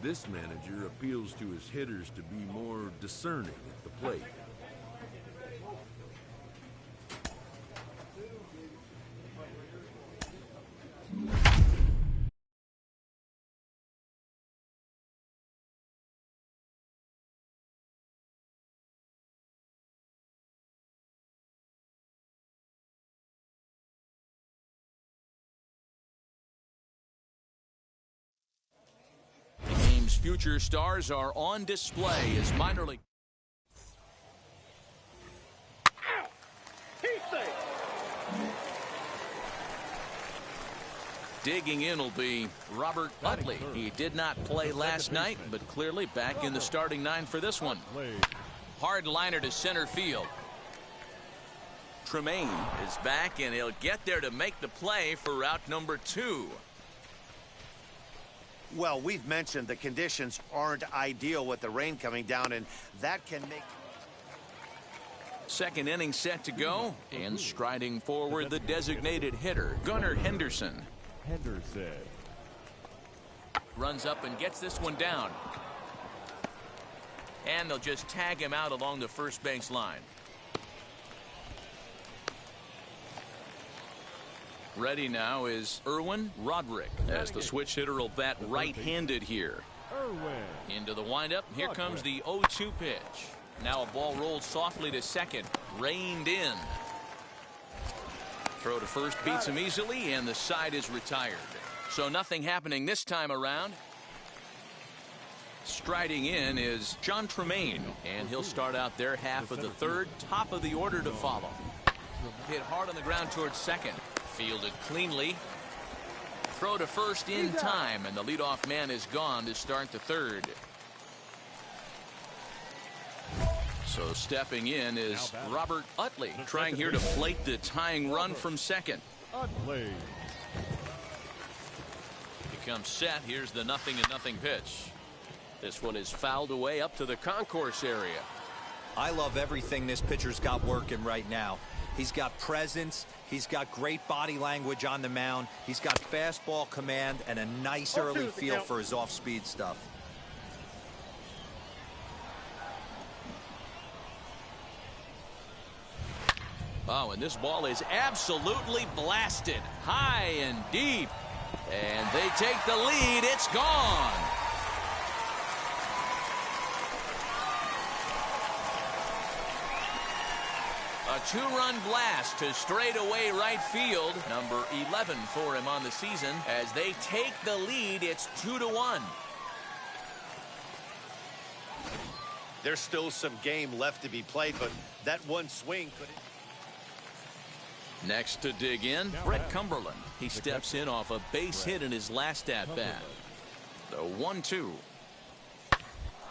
This manager appeals to his hitters to be more discerning at the plate. Future stars are on display as minor league. Digging in will be Robert Utley. He did not play last night, but clearly back in the starting nine for this one. Hard liner to center field. Tremaine is back, and he'll get there to make the play for route number 2. Well, we've mentioned the conditions aren't ideal with the rain coming down, and that can make... Second inning set to go, and striding forward the designated hitter, Gunnar Henderson. Runs up and gets this one down. And they'll just tag him out along the first base line. Ready now is Erwin Rodriguez, as the switch hitter will bat right-handed here. Into the windup. Here comes the 0-2 pitch. Now a ball rolled softly to second. Reined in. Throw to first beats him easily, and the side is retired. So nothing happening this time around. Striding in is John Tremaine, and he'll start out their half of the third. Top of the order to follow. Hit hard on the ground towards second. Fielded cleanly. Throw to first in time, and the leadoff man is gone to start the third. So stepping in is Robert Utley, trying here to plate the tying run from second. Becomes set. Here's the 0-0 pitch. This one is fouled away up to the concourse area. I love everything this pitcher's got working right now. He's got presence. He's got great body language on the mound. He's got fastball command and a nice early feel for his off-speed stuff. Oh, and this ball is absolutely blasted. High and deep. And they take the lead. It's gone. A 2-run blast to straightaway right field. Number 11 for him on the season. As they take the lead, it's 2-1. There's still some game left to be played, but that one swing could... Next to dig in, Brett Cumberland. He steps in off a base hit in his last at-bat. The 1-2.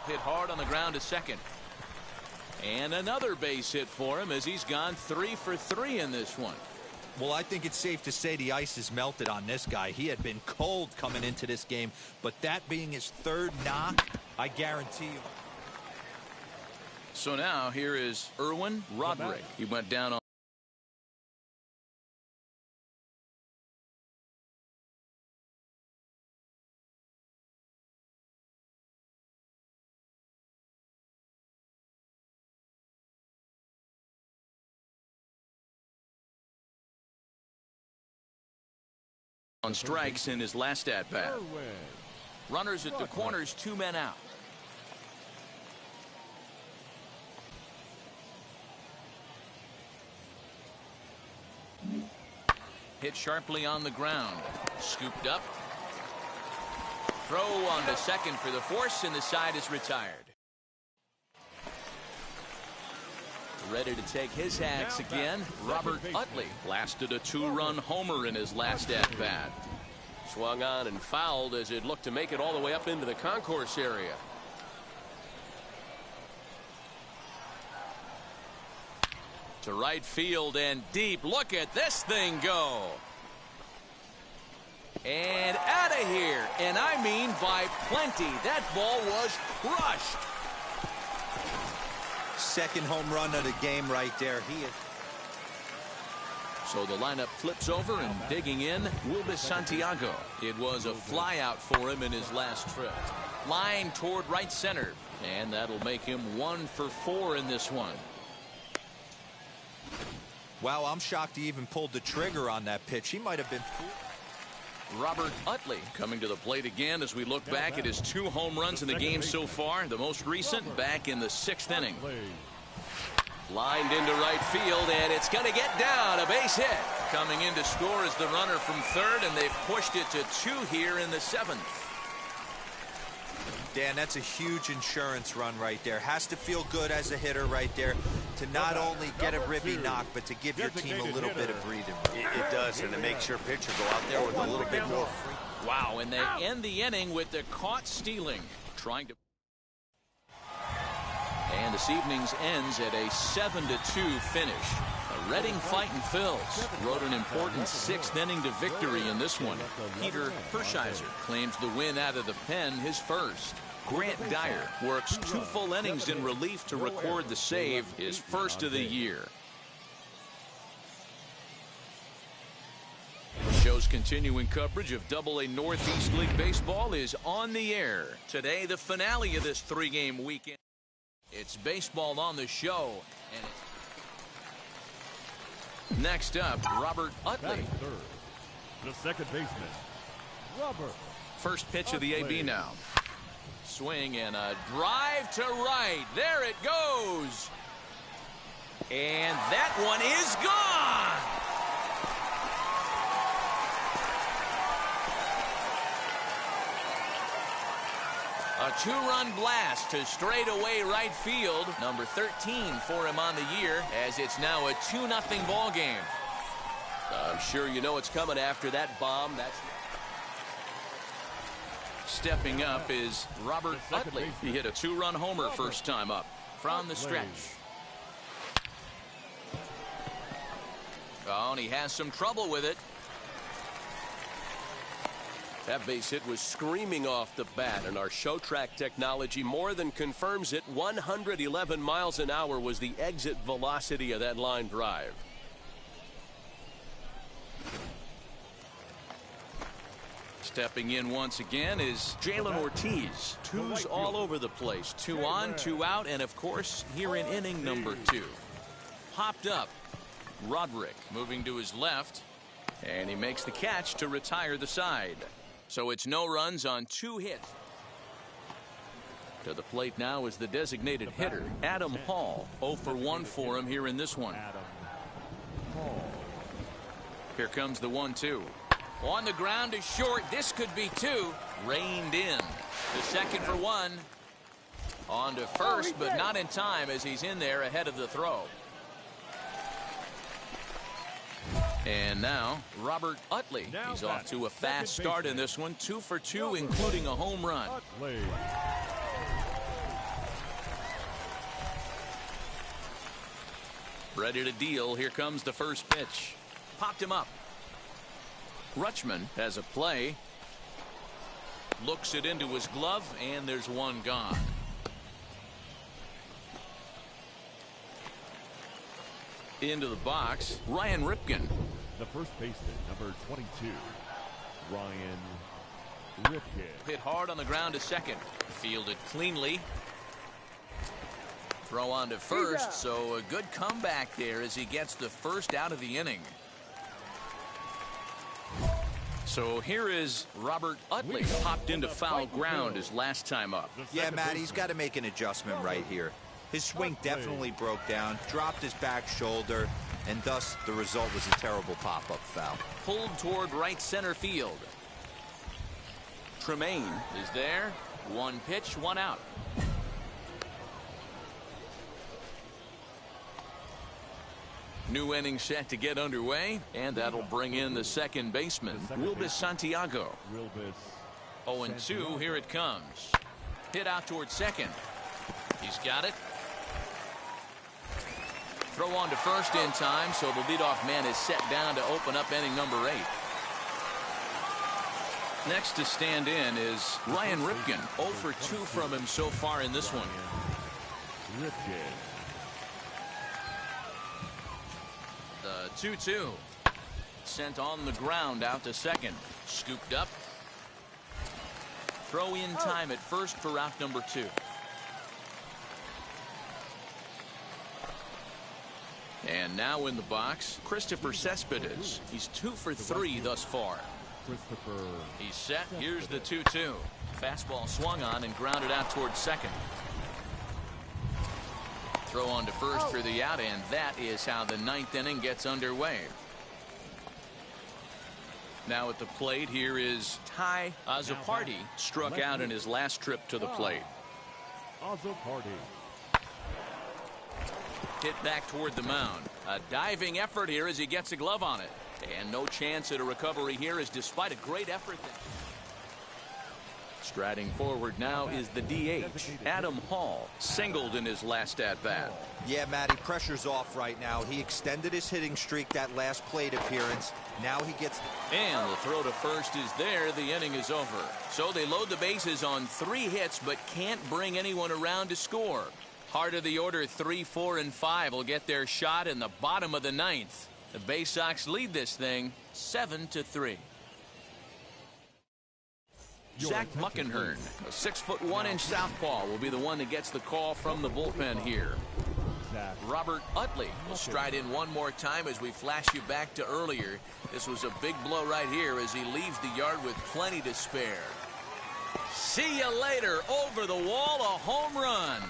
Hit hard on the ground to second. And another base hit for him as he's gone 3 for 3 in this one. Well, I think it's safe to say the ice is melted on this guy. He had been cold coming into this game, but that being his third knock, I guarantee you. So now here is Erwin Rodriguez. He went down on strikes in his last at-bat. Runners at the corners, 2 men out. Hit sharply on the ground. Scooped up. Throw on to second for the force, and the side is retired. Ready to take his hacks again, Robert Utley. Lasted a 2-run homer in his last at-bat. Swung on and fouled as it looked to make it all the way up into the concourse area. To right field and deep. Look at this thing go. And out of here. And I mean by plenty. That ball was crushed. Second home run of the game right there. So the lineup flips over, and digging in, Wilbus Santiago. It was a fly out for him in his last trip. Line toward right center, and that'll make him 1 for 4 in this one. Wow, I'm shocked he even pulled the trigger on that pitch. He might have been Robert Utley coming to the plate again as we look back at his 2 home runs in the game so far. The most recent back in the 6th inning. Lined into right field, and it's going to get down. A base hit. Coming in to score is the runner from third, and they've pushed it to 2 here in the 7th. Dan, that's a huge insurance run right there. Has to feel good as a hitter right there to not only get a ribby knock, but to give your team a little bit of breathing room. It does, and it makes your pitcher go out there with a little bit more free. Wow, and they end the inning with the caught stealing. Trying to. And this evening's ends at a 7-2 finish. Reading fighting Phils wrote an important 6th inning to victory in this one. Peter Hershiser claims the win out of the pen, his first. Grant Dyer works 2 full innings in relief to record the save, his first of the year. The show's continuing coverage of AA Northeast League Baseball is on the air. Today, the finale of this 3-game weekend. It's baseball on the show, and next up, Robert Utley. The second baseman, Robert. First pitch of the AB now. Swing and a drive to right. There it goes. And that one is gone. A 2-run blast to straightaway right field. Number 13 for him on the year, as it's now a 2-0 ball game. I'm sure you know what's coming after that bomb. That's stepping up is Robert Utley. He hit a 2-run homer first time up from the stretch. Oh, and he has some trouble with it. That base hit was screaming off the bat, and our show track technology more than confirms it. 111 miles an hour was the exit velocity of that line drive. Stepping in once again is Jalen Ortiz. 2s all over the place. 2 on, 2 out, and of course here in inning number 2. Popped up. Rodriguez moving to his left, and he makes the catch to retire the side. So it's no runs on 2 hits. To the plate now is the designated hitter, Adam Hall. 0 for 1 for him here in this one. Here comes the 1-2. On the ground is short. This could be 2. Reined in. The second for 1. On to first, but not in time as he's in there ahead of the throw. And now, Robert Utley. He's off to a fast start in this one. 2 for 2, including a home run. Ready to deal. Here comes the first pitch. Popped him up. Rutschman has a play. Looks it into his glove, and there's one gone. Into the box, Ryan Ripken. The first baseman, number 22, Ryan Ripken. Hit hard on the ground to second. Fielded cleanly. Throw on to first, so a good comeback there as he gets the first out of the inning. So here is Robert Utley. Popped into foul ground his last time up. Yeah, Matt, he's got to make an adjustment right here. His swing definitely broke down, dropped his back shoulder, and thus the result was a terrible pop-up foul. Pulled toward right center field. Tremaine is there. 1 pitch, 1 out. New inning set to get underway, and that'll bring in the second baseman, Wilbus Santiago. 0-2, here it comes. Hit out toward second. He's got it. Throw on to first in time, so the leadoff man is set down to open up inning number 8. Next to stand in is Ryan Ripken. 0 for 2 from him so far in this one. The 2-2. sent on the ground out to second. Scooped up. Throw in time at first for route number 2. And now in the box, Christopher Cespedes. He's 2 for 3 thus far. He's set. Here's the 2-2. Fastball swung on and grounded out towards second. Throw on to first for the out, and that is how the 9th inning gets underway. Now at the plate, here is Ty Azzopardi. Struck out in his last trip to the plate. Azzopardi. Hit back toward the mound. A diving effort here as he gets a glove on it. And no chance at a recovery here, as despite a great effort. Striding forward now is the DH, Adam Hall, singled in his last at-bat. Yeah, Matty, pressure's off right now. He extended his hitting streak that last plate appearance. Now he gets... And the throw to first is there. The inning is over. So they load the bases on 3 hits, but can't bring anyone around to score. Heart of the order, 3, 4, and 5 will get their shot in the bottom of the 9th. The Bay Sox lead this thing 7-3. Zach Muckenhern, a 6'1" southpaw, will be the one that gets the call from the bullpen here. Robert Utley will stride in one more time as we flash you back to earlier. This was a big blow right here as he leaves the yard with plenty to spare. See you later. Over the wall, a home run.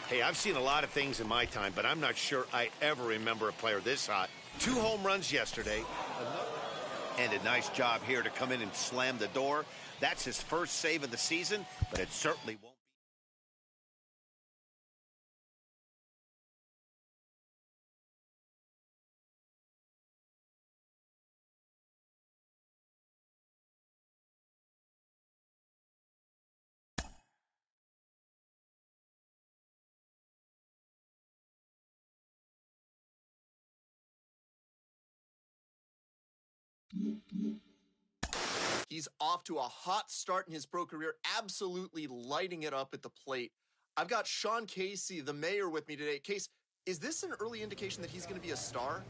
Hey, I've seen a lot of things in my time, but I'm not sure I ever remember a player this hot. 2 home runs yesterday. And a nice job here to come in and slam the door. That's his first save of the season, but it certainly won't. He's off to a hot start in his pro career, absolutely lighting it up at the plate. I've got Sean Casey, the mayor, with me today. Case, is this an early indication that he's going to be a star?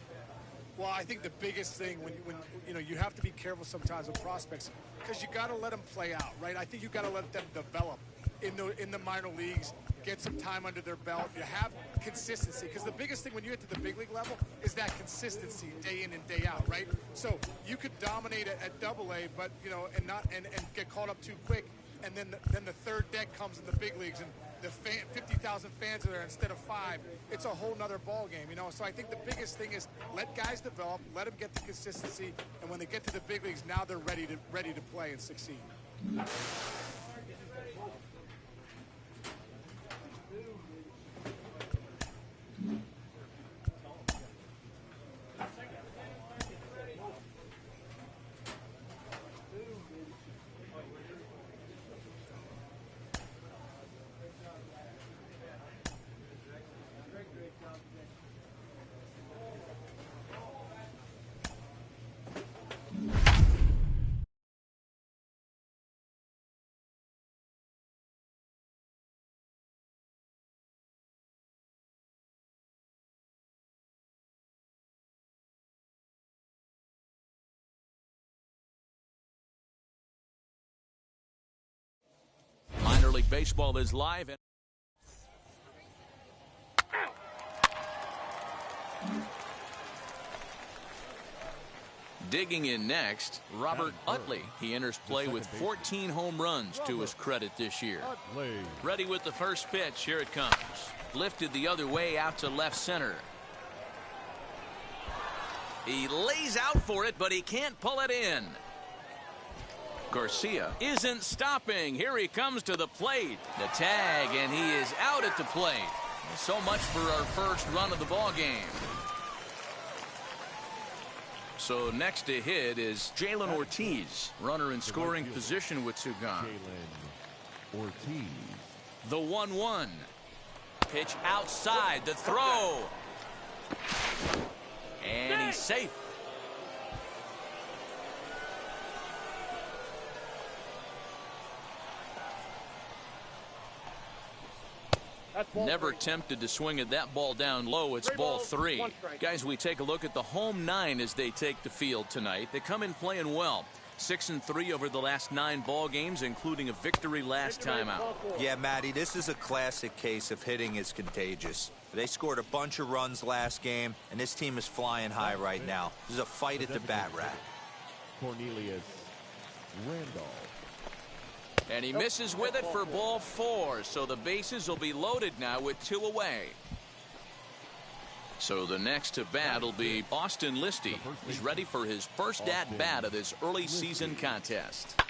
Well, I think the biggest thing when you know, you have to be careful sometimes with prospects because you got to let them play out, right? I think you got to let them develop in the minor leagues, get some time under their belt. You have consistency, because the biggest thing when you get to the big league level is that consistency day in and day out, right? So you could dominate at AA, but and get caught up too quick, and then the third deck comes in the big leagues, and the 50,000 fans are there instead of 5. It's a whole nother ball game, So I think the biggest thing is let guys develop, let them get the consistency, and when they get to the big leagues, now they're ready to play and succeed. Minor League Baseball is live. Digging in next, Robert Utley. He enters play with 14 home runs to his credit this year. Ready with the first pitch. Here it comes. Lifted the other way out to left center. He lays out for it, but he can't pull it in. Garcia isn't stopping. Here he comes to the plate. The tag, and he is out at the plate. So much for our first run of the ball game. So next to hit is Jalen Ortiz, runner in scoring position with two gone. Jalen Ortiz. The 1-1. Pitch outside, the throw. And he's safe. Never tempted to swing at that ball down low. It's ball 3. Guys, we take a look at the home 9 as they take the field tonight. They come in playing well. 6-3 over the last 9 ball games, including a victory last time out. Yeah, Matty, this is a classic case of hitting is contagious. They scored a bunch of runs last game, and this team is flying high right now. This is a fight at the bat rack. Cornelius Randolph. And he misses with it for ball 4, so the bases will be loaded now with 2 away. So the next to bat will be Austin Listy. He's ready for his first at-bat of this early season contest.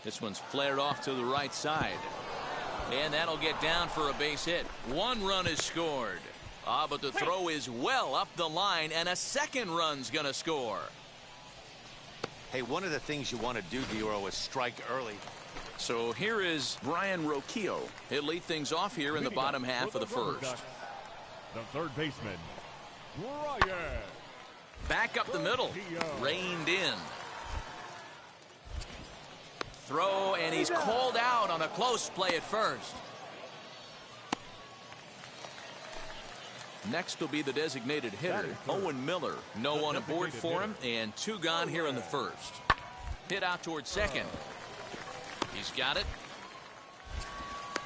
This one's flared off to the right side. And that'll get down for a base hit. 1 run is scored. But the throw is well up the line, and a second run's going to score. Hey, one of the things you want to do, Dero, is strike early. So here is Brian Roquillo. He'll lead things off here in the bottom half of the first. The third baseman, Brian. Back up the middle. Reined in. Throw, and he's called out on a close play at first. Next will be the designated hitter, Owen Miller. No one aboard for him, and 2 gone here in the first. Hit out towards second. He's got it.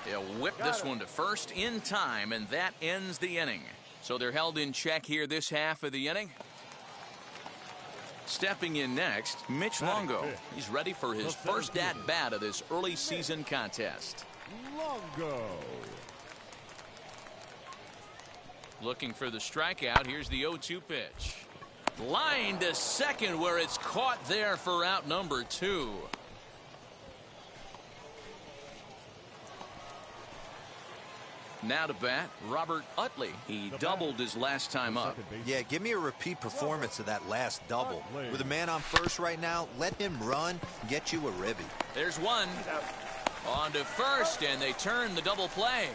He'll whip this one to first in time, and that ends the inning. So they're held in check here this half of the inning. Stepping in next, Mitch Longo. He's ready for his first at-bat of this early season contest. Longo. Looking for the strikeout. Here's the 0-2 pitch. Line to second, where it's caught there for out number 2. Now to bat, Robert Utley. He doubled his last time up. Yeah, give me a repeat performance of that last double. With a man on first right now, let him run, get you a ribby. There's one. On to first, and they turn the double play.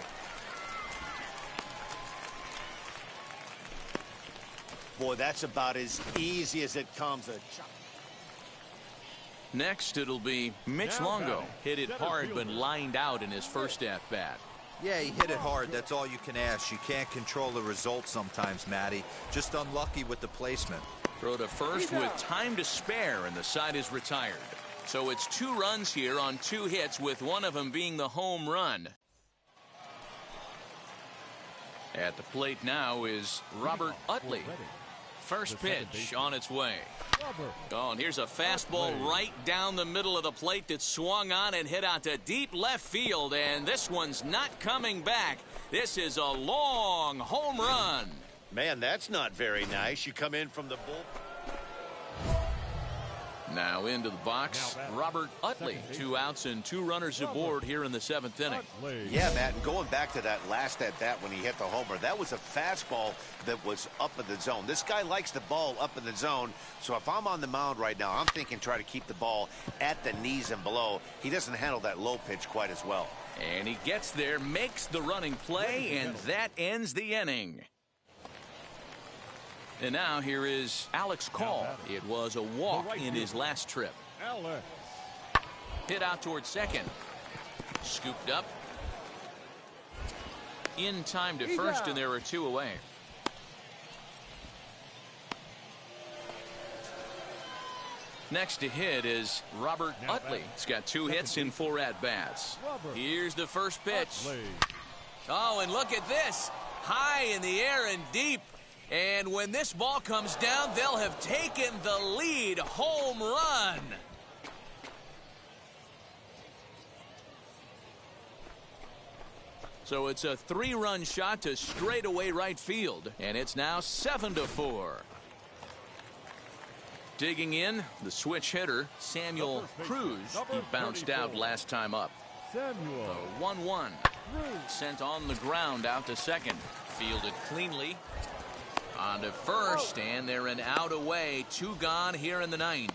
Boy, that's about as easy as it comes. Next, it'll be Mitch Longo. Hit it hard, but lined out in his first at-bat. Yeah, he hit it hard. That's all you can ask. You can't control the result sometimes, Matty. Just unlucky with the placement. Throw to first with time to spare, and the side is retired. So it's 2 runs here on 2 hits, with one of them being the home run. At the plate now is Robert Utley. First pitch on its way. Oh, and here's a fastball right down the middle of the plate that swung on and hit out to deep left field, and this one's not coming back. This is a long home run. Man, that's not very nice. You come in from the bull. Now into the box, Robert Utley. 2 outs and 2 runners aboard here in the 7th inning. Yeah, Matt, and going back to that last at-bat when he hit the homer, that was a fastball that was up in the zone. This guy likes the ball up in the zone, so if I'm on the mound right now, I'm thinking try to keep the ball at the knees and below. He doesn't handle that low pitch quite as well. And he gets there, makes the running play, and that ends the inning. And now here is Alex Call. It was a walk in his last trip. Hit out towards second. Scooped up. In time to first, and there are 2 away. Next to hit is Robert Utley. He's got 2 hits in 4 at-bats. Here's the first pitch. Oh, and look at this. High in the air and deep. And when this ball comes down, they'll have taken the lead. Home run. So it's a 3-run shot to straightaway right field, and it's now 7-4. Digging in, the switch hitter, Samuel Cruz. He bounced out last time up. 1-1. Sent on the ground out to second. Fielded cleanly. On to first, and they're an out away. 2 gone here in the 9th.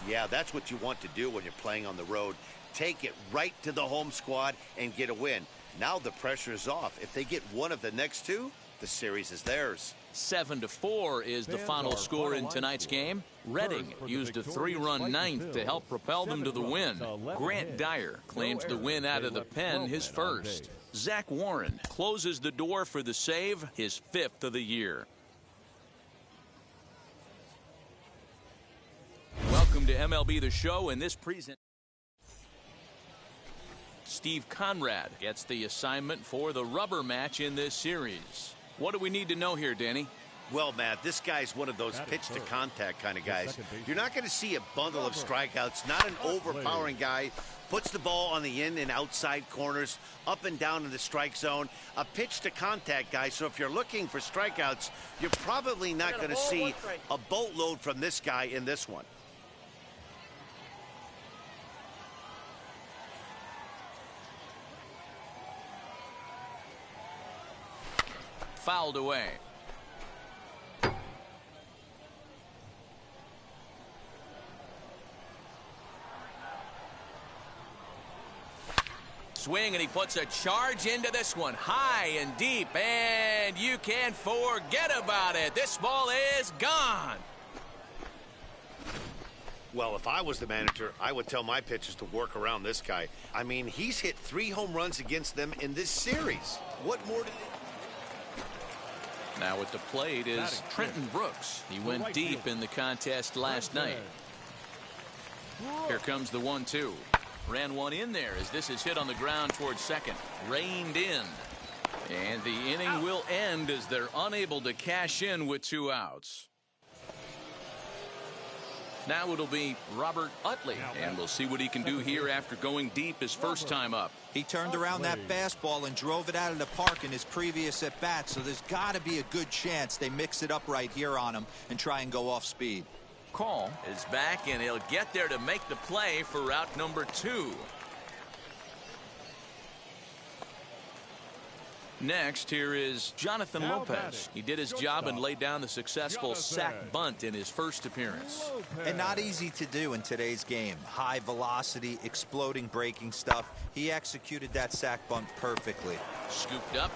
Yeah, that's what you want to do when you're playing on the road. Take it right to the home squad and get a win. Now the pressure is off. If they get one of the next 2, the series is theirs. 7-4 is the final score in tonight's game. Reading used a 3-run ninth to help propel them to the win. Grant Dyer claims the win out of the pen, his first. Zach Warren closes the door for the save, his 5th of the year. Welcome to MLB The Show, and this present. Steve Conrad gets the assignment for the rubber match in this series. What do we need to know here, Danny? Well, Matt, this guy's one of those pitch-to-contact kind of guys. You're not going to see a bundle of strikeouts, not an overpowering guy. Puts the ball on the in and outside corners, up and down in the strike zone. A pitch-to-contact guy, so if you're looking for strikeouts, you're probably not going to see a boatload from this guy in this one. Fouled away. Swing, and he puts a charge into this one. High and deep, and you can't forget about it. This ball is gone. Well, if I was the manager, I would tell my pitchers to work around this guy. I mean, he's hit 3 home runs against them in this series. What more did Now at the plate is Trenton Brooks. He went deep in the contest last night. Here comes the 1-2. Ran one in there as this is hit on the ground towards second. Reined in. And the inning will end as they're unable to cash in with 2 outs. Now it'll be Robert Utley, and we'll see what he can do here after going deep his first time up. He turned around that fastball and drove it out of the park in his previous at-bat, so there's got to be a good chance they mix it up right here on him and try and go off speed. Call is back, and he'll get there to make the play for route number 2. Next, here is Jonathan Lopez. He did his job and laid down the successful sac bunt in his first appearance. And not easy to do in today's game. High velocity, exploding breaking stuff. He executed that sac bunt perfectly. Scooped up.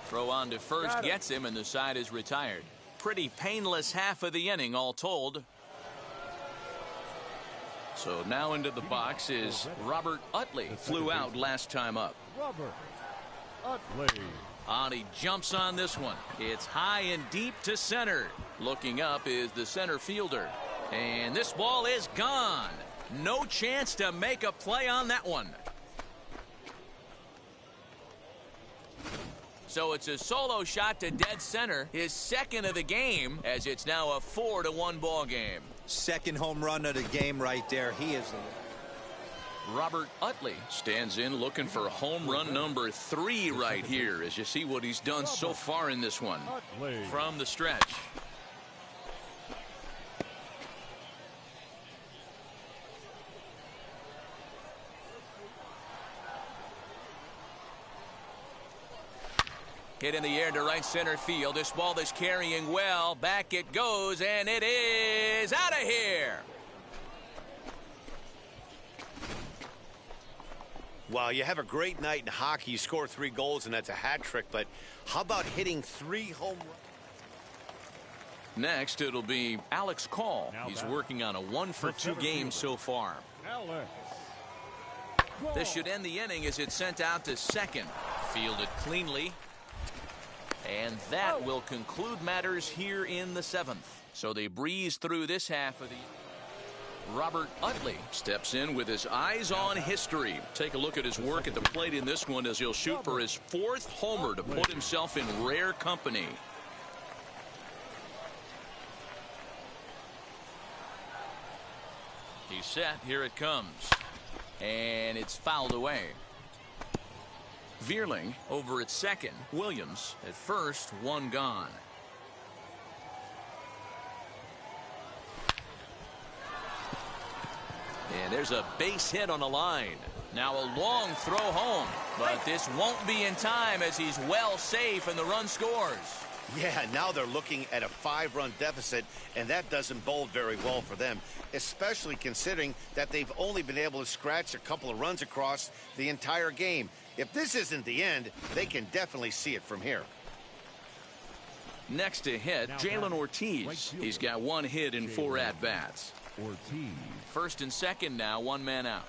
Throw on to first gets him, and the side is retired. Pretty painless half of the inning all told. So now into the box is Robert Utley. Flew out last time up. Robert Utley. He jumps on this one. It's high and deep to center. Looking up is the center fielder. And this ball is gone. No chance to make a play on that one. So it's a solo shot to dead center, his second of the game, as it's now a 4-1 ball game. Second home run of the game right there. He is. Robert Utley stands in looking for home run number 3 right here, as you see what he's done so far in this one. From the stretch. Hit in the air to right center field. This ball is carrying well. Back it goes, and it is out of here. Well, you have a great night in hockey. You score 3 goals, and that's a hat trick. But how about hitting 3 home runs? Next, it'll be Alex Call. He's working on a 1-for-2 game so far. This should end the inning as it's sent out to second. Fielded cleanly. And that will conclude matters here in the 7th. So they breeze through this half of the. Robert Utley steps in with his eyes on history. Take a look at his work at the plate in this one as he'll shoot for his 4th homer to put himself in rare company. He's set. Here it comes. And it's fouled away. Veerling over at second. Williams at first. 1 gone. And there's a base hit on the line. Now a long throw home. But this won't be in time as he's well safe and the run scores. Yeah, now they're looking at a 5-run deficit, and that doesn't bode very well for them, especially considering that they've only been able to scratch a couple of runs across the entire game. If this isn't the end, they can definitely see it from here. Next to hit, Jalen Ortiz. He's got 1 hit in 4 at-bats. Ortiz. First and second now, 1 man out.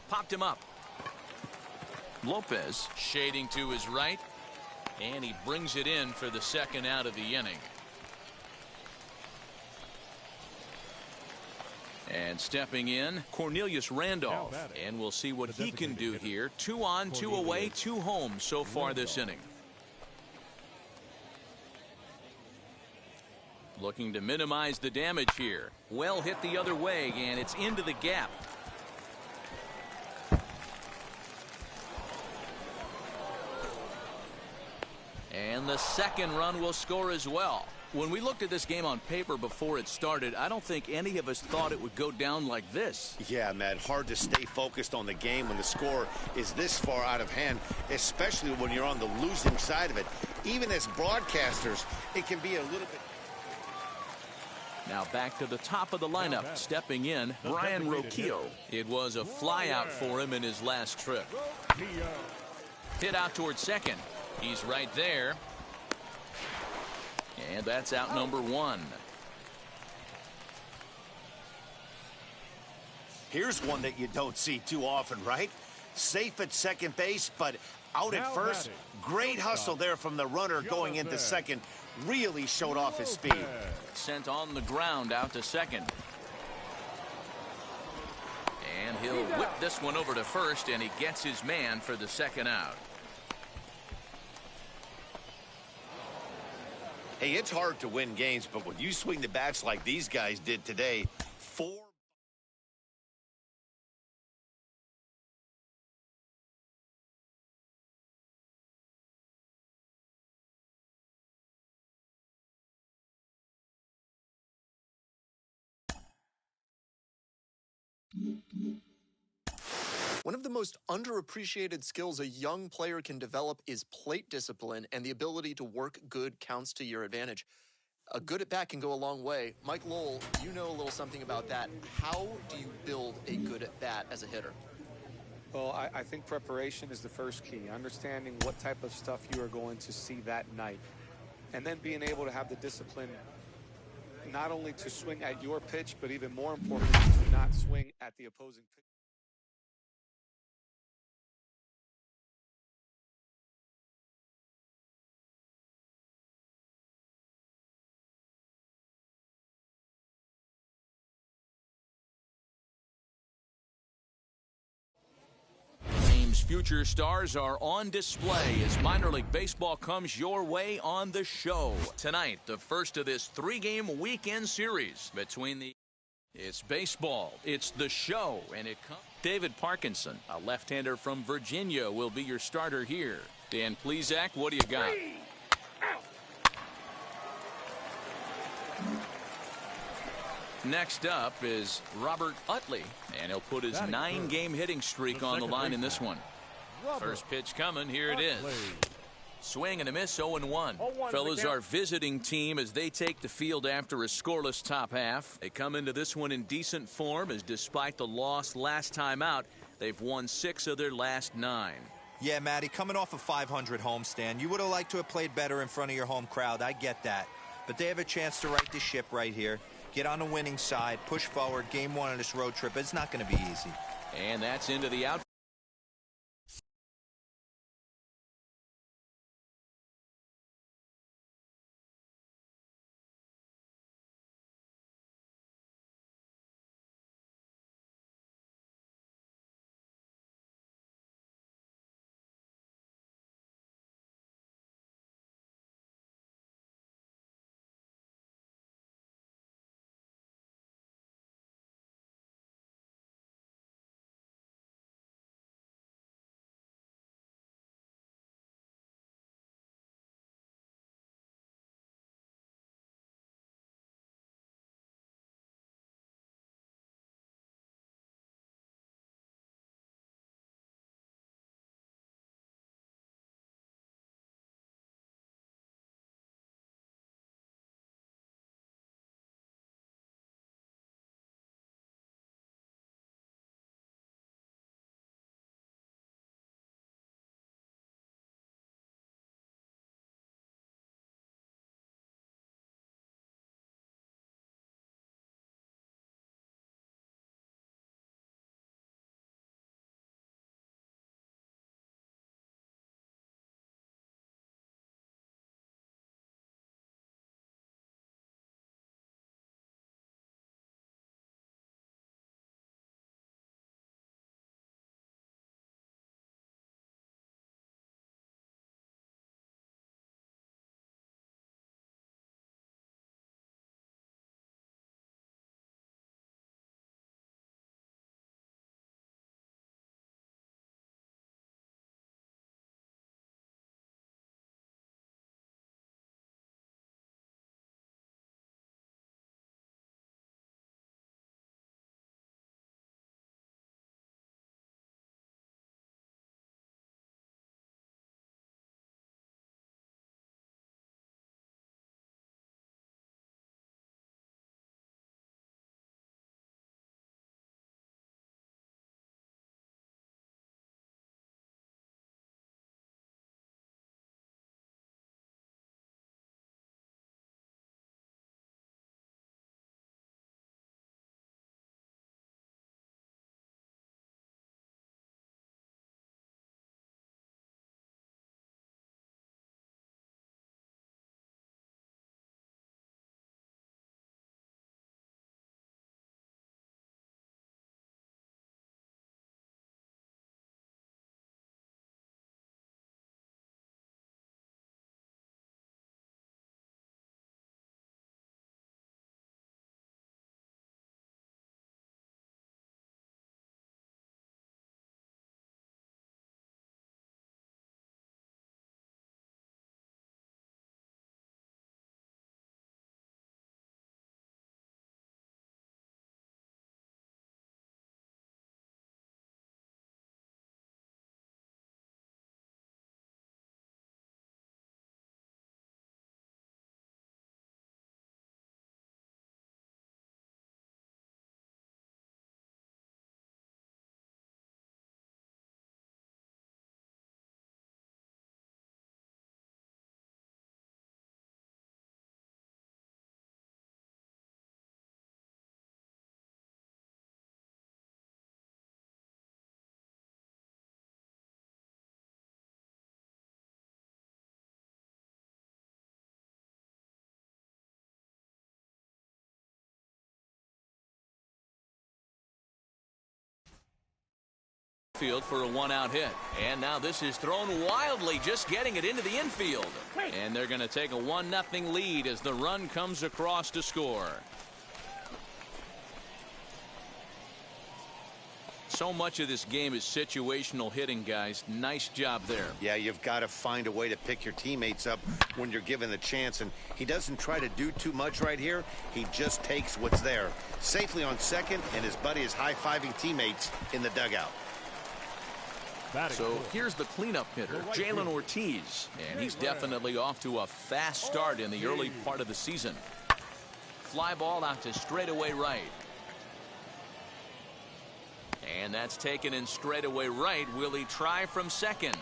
Popped him up. Lopez shading to his right, and he brings it in for the second out of the inning. And stepping in, Cornelius Randolph, and we'll see what he can do here. 2 on, 2 away, 2 home so far this inning. Looking to minimize the damage here. Well hit the other way, and it's into the gap. And the second run will score as well. When we looked at this game on paper before it started, I don't think any of us thought it would go down like this. Yeah, Matt, hard to stay focused on the game when the score is this far out of hand, especially when you're on the losing side of it. Even as broadcasters, it can be a little bit. Now back to the top of the lineup, stepping in, Brian Roquillo. It was a flyout for him in his last trip. Hit out towards second. He's right there. And that's out number 1. Here's one that you don't see too often, right? Safe at second base, but out at first. Great hustle there from the runner going into second. Really showed off his speed. Sent on the ground out to second. And he'll whip this one over to first, and he gets his man for the second out. Hey, it's hard to win games, but when you swing the bats like these guys did today, 4. One of the most underappreciated skills a young player can develop is plate discipline and the ability to work good counts to your advantage. A good at-bat can go a long way. Mike Lowell, you know a little something about that. How do you build a good at-bat as a hitter? Well, I think preparation is the first key. Understanding what type of stuff you are going to see that night. And then being able to have the discipline not only to swing at your pitch, but even more importantly, to not swing at the opposing pitch. Future stars are on display as minor league baseball comes your way on the show. Tonight, the first of this 3-game weekend series between the... It's baseball, it's the show, and it comes... David Parkinson, a left-hander from Virginia, will be your starter here. Dan Plesac, what do you got? Next up is Robert Utley, and he'll put his 9-game hitting streak on the line in this one. First pitch coming, here it is. Swing and a miss, 0-1. Fellas, our visiting team as they take the field after a scoreless top half. They come into this one in decent form as despite the loss last time out, they've won 6 of their last 9. Yeah, Matty, coming off a 500 homestand, you would have liked to have played better in front of your home crowd. I get that. But they have a chance to right the ship right here. Get on the winning side, push forward, game 1 of this road trip. It's not going to be easy. And that's into the outfield. field for a one-out hit. And now this is thrown wildly, just getting it into the infield. And they're going to take a 1-0 lead as the run comes across to score. So much of this game is situational hitting, guys. Nice job there. Yeah, you've got to find a way to pick your teammates up when you're given the chance, and he doesn't try to do too much right here. He just takes what's there. Safely on second, and his buddy is high-fiving teammates in the dugout. So here's the cleanup hitter, Jalen Ortiz, and he's definitely off to a fast start in the early part of the season. Fly ball out to straightaway right. And that's taken in straightaway right. Will he try from second?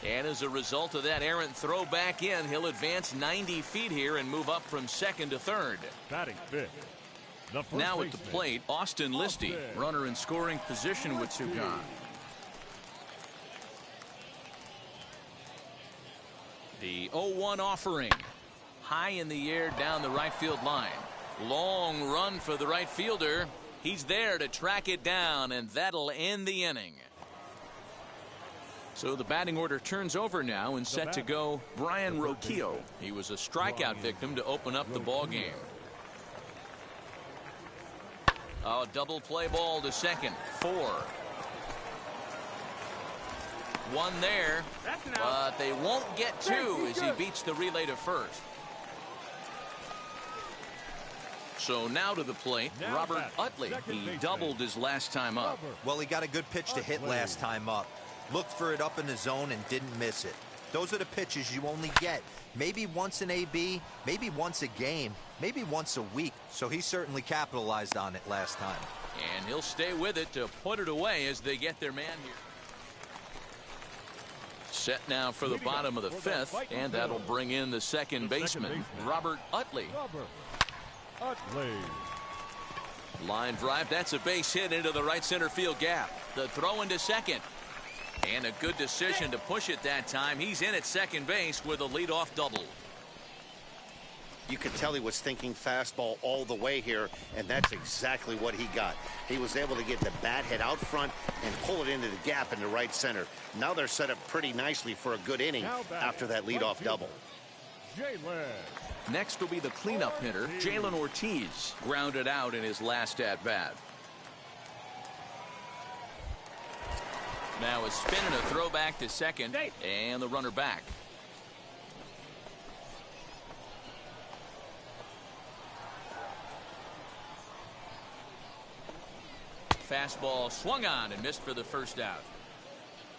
And as a result of that errant throw back in, he'll advance 90 feet here and move up from second to third. Batting fifth. Now at the plate, Austin Listy, runner in scoring position with two gone. The 0-1 offering. High in the air down the right field line. Long run for the right fielder. He's there to track it down, and that'll end the inning. So the batting order turns over now, and set to go Brian Roquillo. He was a strikeout victim to open up the ball game. Oh, double play ball to second. 4. One there, but they won't get two as he beats the relay to first. So now to the plate, Robert Utley. He doubled his last time up. Well, he got a good pitch to hit last time up. Looked for it up in the zone and didn't miss it. Those are the pitches you only get maybe once in AB, maybe once a game, maybe once a week. So he certainly capitalized on it last time. And he'll stay with it to put it away as they get their man here. Set now for the bottom of the fifth, and that'll bring in the second baseman, Robert Utley. Line drive, that's a base hit into the right center field gap. The throw into second. And a good decision to push it that time. He's in at second base with a leadoff double. You could tell he was thinking fastball all the way here, and that's exactly what he got. He was able to get the bat head out front and pull it into the gap in the right center. Now they're set up pretty nicely for a good inning after that leadoff double. Next will be the cleanup hitter, Jalen Ortiz, grounded out in his last at-bat. Now a spin and a throw back to second, and the runner back. Fastball swung on and missed for the first out.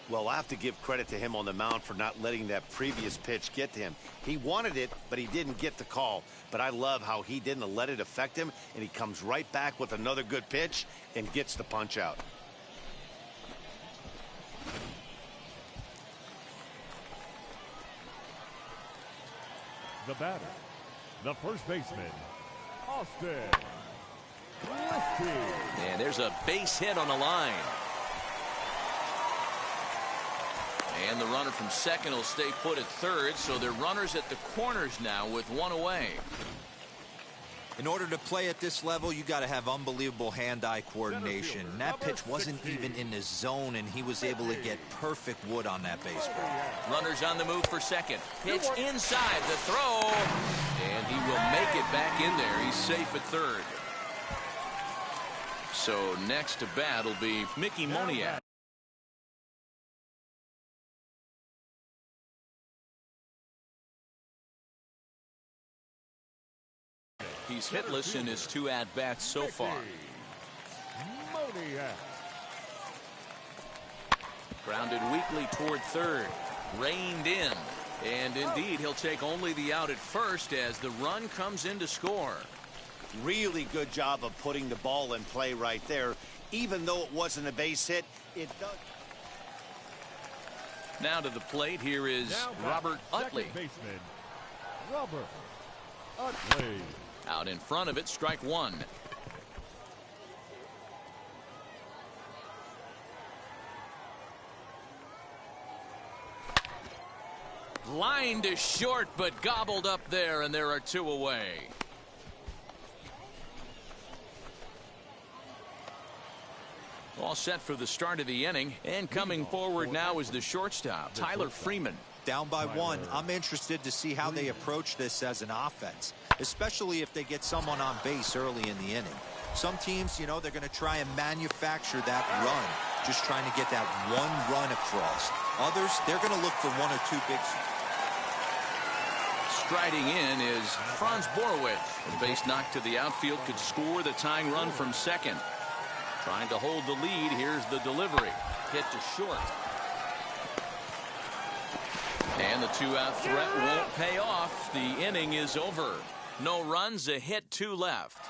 Well, I have to give credit to him on the mound for not letting that previous pitch get to him. He wanted it, but he didn't get the call. But I love how he didn't let it affect him, and he comes right back with another good pitch and gets the punch out. The batter, the first baseman, Austin Listy. And there's a base hit on the line. And the runner from second will stay put at third, so they're runners at the corners now with one away. In order to play at this level, you got to have unbelievable hand-eye coordination. That pitch wasn't even in the zone, and he was able to get perfect wood on that baseball. Runners on the move for second. Pitch inside the throw, and he will make it back in there. He's safe at third. So next to bat will be Mickey Moniak. He's hitless in his 2 at-bats so far. Grounded weakly toward third. Reined in. And indeed, he'll take only the out at first as the run comes in to score. Really good job of putting the ball in play right there. Even though it wasn't a base hit, it does. Now to the plate, here is Robert Utley. Robert Utley. Out in front of it, strike one. Line to short, but gobbled up there, and there are 2 away. All set for the start of the inning, and coming forward now is the shortstop, Tyler Freeman. Down by 1. I'm interested to see how they approach this as an offense, especially if they get someone on base early in the inning. Some teams, you know, they're going to try and manufacture that run, just trying to get that one run across. Others, they're going to look for 1 or 2 big. Striding in is Franz Borowicz. A base knock to the outfield could score the tying run from second. Trying to hold the lead. Here's the delivery. Hit to short. And the 2-out threat won't pay off. The inning is over. No runs, a hit, 2 left.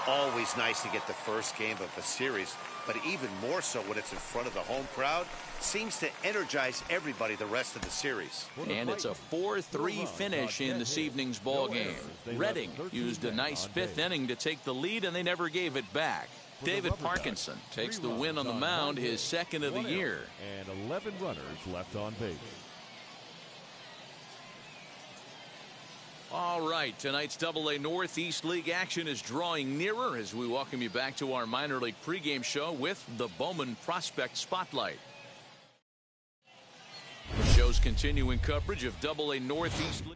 Always nice to get the first game of a series, but even more so when it's in front of the home crowd. Seems to energize everybody the rest of the series. And it's a 4-3 finish in this evening's ball game. Redding used a nice 5th inning to take the lead, and they never gave it back. David Parkinson takes the win on the mound, his 2nd of the year. And 11 runners left on base. All right, tonight's AA Northeast League action is drawing nearer as we welcome you back to our minor league pregame show with the Bowman Prospect Spotlight. The show's continuing coverage of AA Northeast League.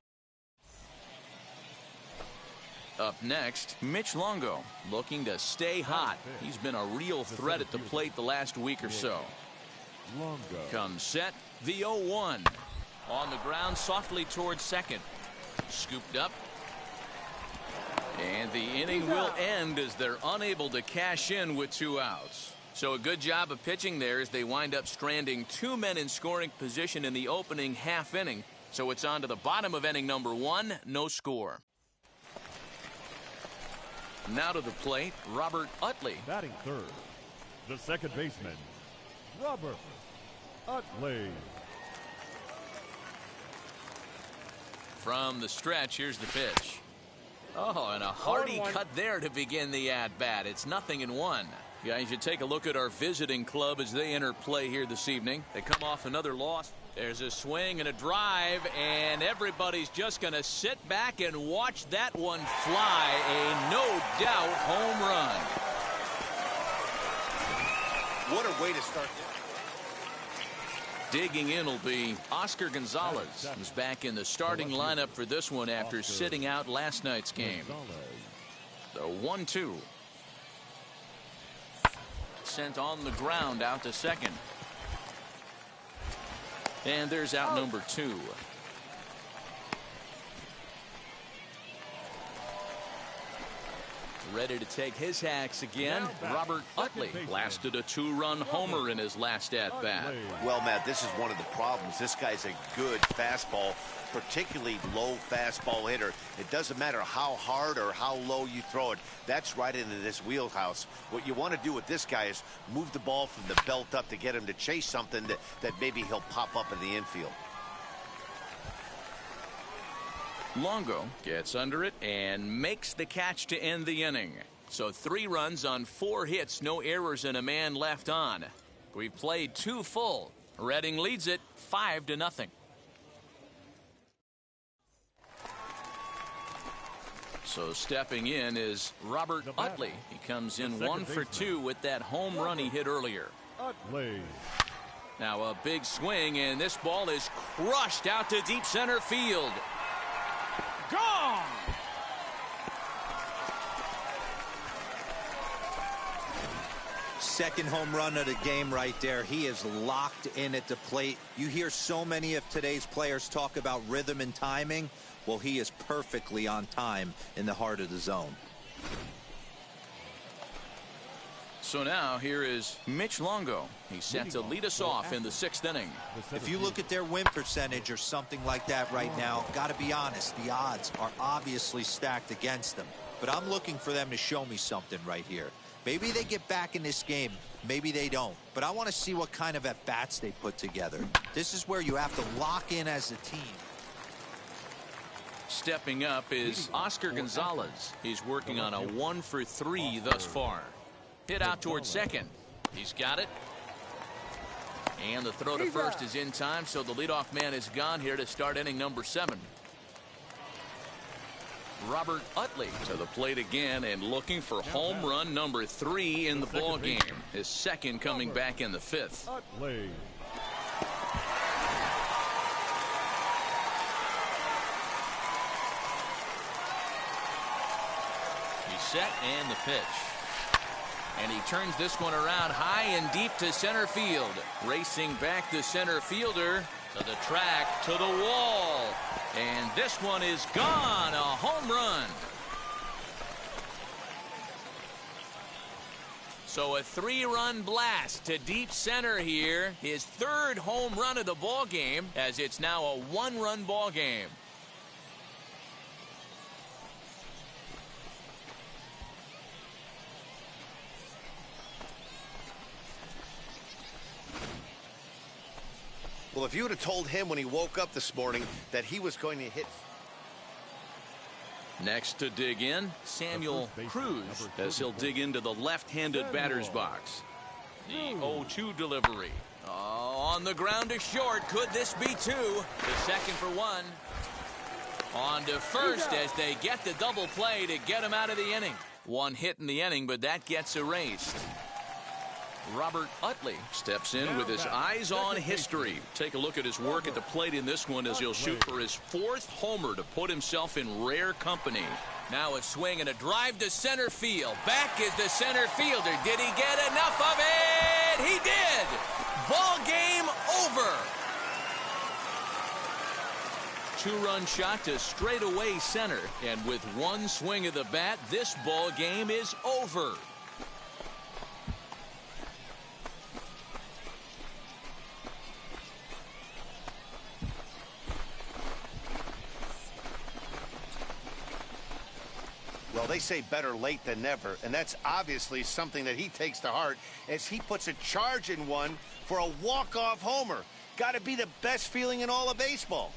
Up next, Mitch Longo looking to stay hot. He's been a real threat at the plate the last week or so. Comes set, the 0-1. On the ground softly towards second. Scooped up. And the inning will end as they're unable to cash in with 2 outs. So a good job of pitching there as they wind up stranding 2 men in scoring position in the opening half inning. So it's on to the bottom of inning number 1, no score. Now to the plate, Robert Utley. Batting third, the second baseman, Robert Utley. From the stretch, here's the pitch. Oh, and a hearty cut there to begin the at-bat. It's 0-1. Guys, you take a look at our visiting club as they enter play here this evening. They come off another loss. There's a swing and a drive, and everybody's just going to sit back and watch that one fly. A no-doubt home run. What a way to start this. Digging in will be Oscar Gonzalez. He's back in the starting lineup for this one after sitting out last night's game. The 1-2. Sent on the ground out to second. And there's out number 2. Ready to take his hacks again. Robert Utley blasted a 2-run homer in his last at-bat. Well, Matt, this is one of the problems. This guy's a good fastball, particularly low fastball hitter. It doesn't matter how hard or how low you throw it. That's right into this wheelhouse. What you want to do with this guy is move the ball from the belt up to get him to chase something that maybe he'll pop up in the infield. Longo gets under it and makes the catch to end the inning. So 3 runs on 4 hits, no errors, and a man left on. We've played 2 full. Redding leads it 5-0. So stepping in is Robert Utley. He comes in 1 for 2 with that home run he hit earlier. Now a big swing, and this ball is crushed out to deep center field. Gone! Second home run of the game right there. He is locked in at the plate. You hear so many of today's players talk about rhythm and timing. Well, he is perfectly on time in the heart of the zone. So now here is Mitch Longo. He's set to lead us off in the 6th inning. If you look at their win percentage or something like that right now, got to be honest, the odds are obviously stacked against them. But I'm looking for them to show me something right here. Maybe they get back in this game. Maybe they don't. But I want to see what kind of at-bats they put together. This is where you have to lock in as a team. Stepping up is Oscar Gonzalez. He's working on a 1 for 3 thus far. Hit out towards second. He's got it. And the throw to first is in time, so the leadoff man is gone here to start inning number 7. Robert Utley to the plate again and looking for home run number 3 in the ball game. His second coming back in the 5th. Utley. He's set and the pitch. And he turns this one around high and deep to center field. Racing back the center fielder to the track, to the wall. And this one is gone. A home run. So a 3-run blast to deep center here. His 3rd home run of the ball game, as it's now a 1-run ball game. Well, if you would have told him when he woke up this morning that he was going to hit. Next to dig in, Samuel Cruz, as he'll dig into the left-handed batter's box. The 0-2 delivery. Oh, on the ground to short. Could this be 2? The second for 1. On to first as they get the double play to get him out of the inning. 1 hit in the inning, but that gets erased. Robert Utley steps in with his eyes on history. Take a look at his work at the plate in this one as he'll shoot for his 4th homer to put himself in rare company. Now a swing and a drive to center field. Back is the center fielder. Did he get enough of it? He did. Ball game over. 2-run shot to straightaway center. And with 1 swing of the bat, this ball game is over. Well, they say better late than never, and that's obviously something that he takes to heart as he puts a charge in one for a walk-off homer. Got to be the best feeling in all of baseball.